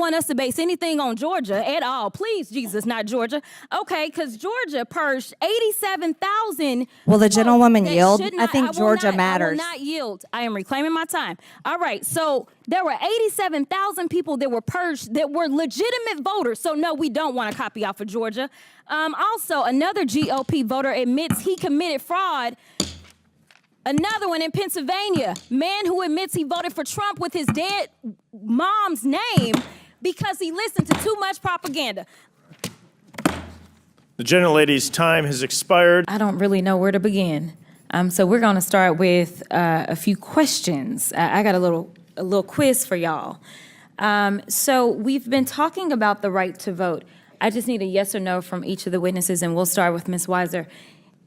want us to base anything on Georgia at all. Please, Jesus, not Georgia. Okay, because Georgia purged 87,000. Will the gentlewoman yield? I think Georgia I matters. will not yield. I am reclaiming my time. All right, so there were 87,000 people that were purged that were legitimate voters. So no, we don't want to copy off of Georgia. Also, another GOP voter admits he committed fraud. Another one in Pennsylvania, man who admits he voted for Trump with his dead mom's name because he listened to too much propaganda. The gentlelady's time has expired. I don't really know where to begin. So we're going to start with a few questions. I got a little quiz for y'all. So we've been talking about the right to vote. I just need a yes or no from each of the witnesses, and we'll start with Ms. Weiser.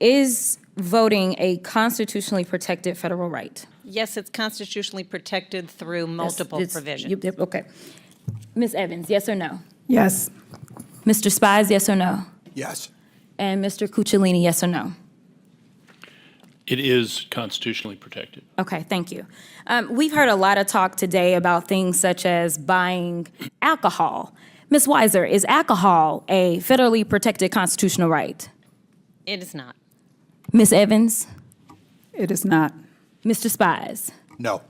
Is voting a constitutionally protected federal right? Yes, it's constitutionally protected through multiple provisions. Okay. Ms. Evans, yes or no? Yes. Mr. Spies, yes or no? Yes. And Mr. Cucciolini, yes or no? It is constitutionally protected. Okay, thank you. We've heard a lot of talk today about things such as buying alcohol. Ms. Weiser, is alcohol a federally protected constitutional right? It is not. Ms. Evans? It is not. Mr. Spies? No.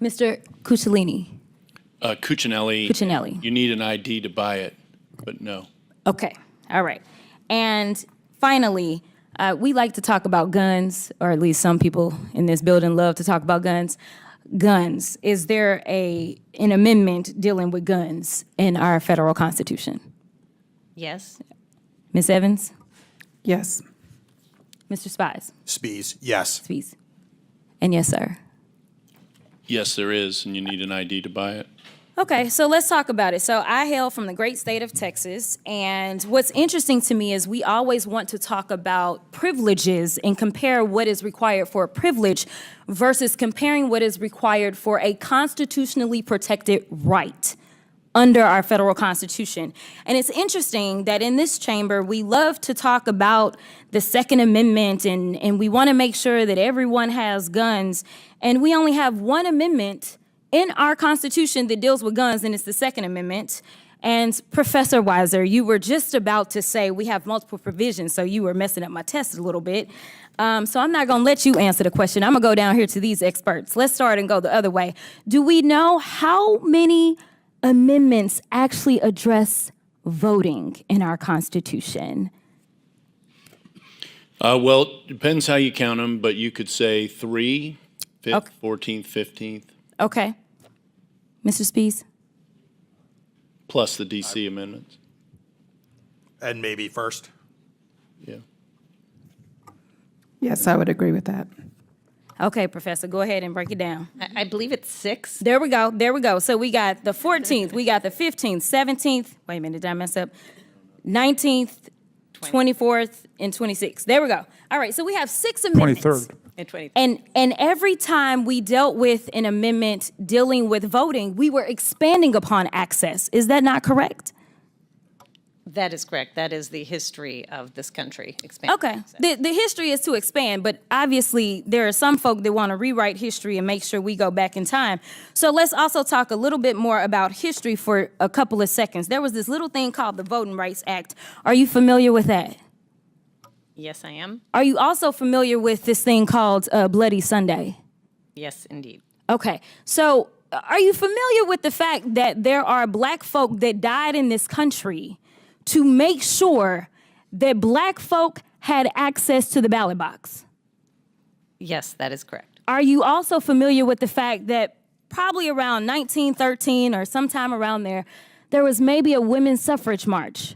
Mr. Cucciolini? Cuccinelli. You need an ID to buy it, but no. Okay, all right. And finally, we like to talk about guns, or at least some people in this building love to talk about guns. Guns, is there an amendment dealing with guns in our federal Constitution? Yes. Ms. Evans? Yes. Mr. Spies? Spies, yes. Spies. And yes, sir. Yes, there is, and you need an ID to buy it. Okay, so let's talk about it. So I hail from the great state of Texas, and what's interesting to me is we always want to talk about privileges and compare what is required for a privilege versus comparing what is required for a constitutionally protected right under our federal Constitution. And it's interesting that in this chamber, we love to talk about the Second Amendment and we want to make sure that everyone has guns. And we only have one amendment in our Constitution that deals with guns, and it's the Second Amendment. And Professor Weiser, you were just about to say we have multiple provisions, so you were messing up my test a little bit. So I'm not going to let you answer the question. I'm going to go down here to these experts. Let's start and go the other way. Do we know how many amendments actually address voting in our Constitution? Well, it depends how you count them, but you could say 3, 5th, Okay. 14th, 15th, Okay. Mr. Spies? plus the D.C. amendments. And maybe first. Yeah. Yes, I would agree with that. Okay, Professor, go ahead and break it down. I believe it's 6. There we go. So we got the 14th, we got the 15th, 17th, wait a minute, did I mess up? 19th, 24th, and 26th. There we go. All right, so we have 6 amendments. 23rd. And 20. And every time we dealt with an amendment dealing with voting, we were expanding upon access. Is that not correct? That is correct. That is the history of this country. Expanding Okay. access. The history is to expand, but obviously there are some folk that want to rewrite history and make sure we go back in time. So let's also talk a little bit more about history for a couple of seconds. There was this little thing called the Voting Rights Act. Are you familiar with that? Yes, I am. Are you also familiar with this thing called Bloody Sunday? Yes, indeed. Okay. So are you familiar with the fact that there are black folk that died in this country to make sure that black folk had access to the ballot box? Yes, that is correct. Are you also familiar with the fact that probably around 1913 or sometime around there was maybe a women's suffrage march?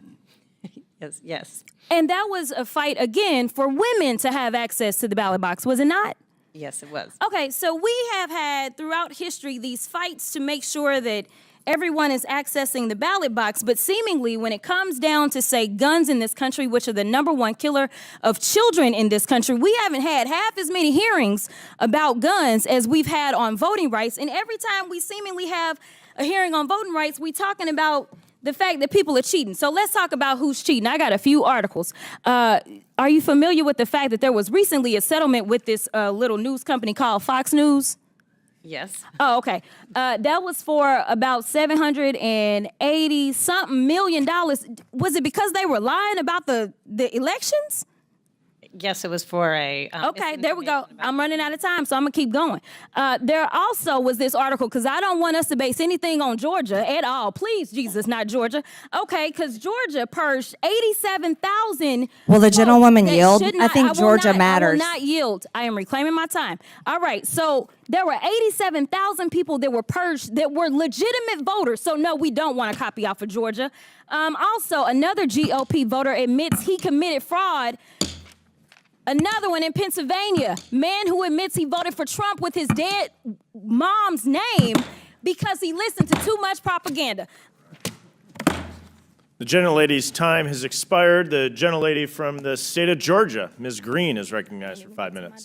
Yes. And that was a fight, again, for women to have access to the ballot box, was it not? Yes, it was. Okay, so we have had throughout history these fights to make sure that everyone is accessing the ballot box, but seemingly when it comes down to, say, guns in this country, which are the #1 killer of children in this country, we haven't had half as many hearings about guns as we've had on voting rights. And every time we seemingly have a hearing on voting rights, we talking about the fact that people are cheating. So let's talk about who's cheating. I got a few articles. Are you familiar with the fact that there was recently a settlement with this little news company called Fox News? Yes. Oh, okay. That was for about $780 something million. Was it because they were lying about the elections? Yes, it was for a. Okay, there we go. misinformation about- I'm running out of time, so I'm gonna keep going. There also was this article, because I don't want us to base anything on Georgia at all. Please, Jesus, not Georgia. Okay, because Georgia purged 87,000. Will the gentlewoman that yield? should I not- think will Georgia not- matters. I will not yield. I am reclaiming my time. All right, so there were 87,000 people that were purged that were legitimate voters. So no, we don't want to copy off of Georgia. Also, another GOP voter admits he committed fraud. Another one in Pennsylvania, man who admits he voted for Trump with his dead mom's name because he listened to too much propaganda. The gentlelady's time has expired. The gentlelady from the state of Georgia, Ms. Greene, is recognized for 5 minutes.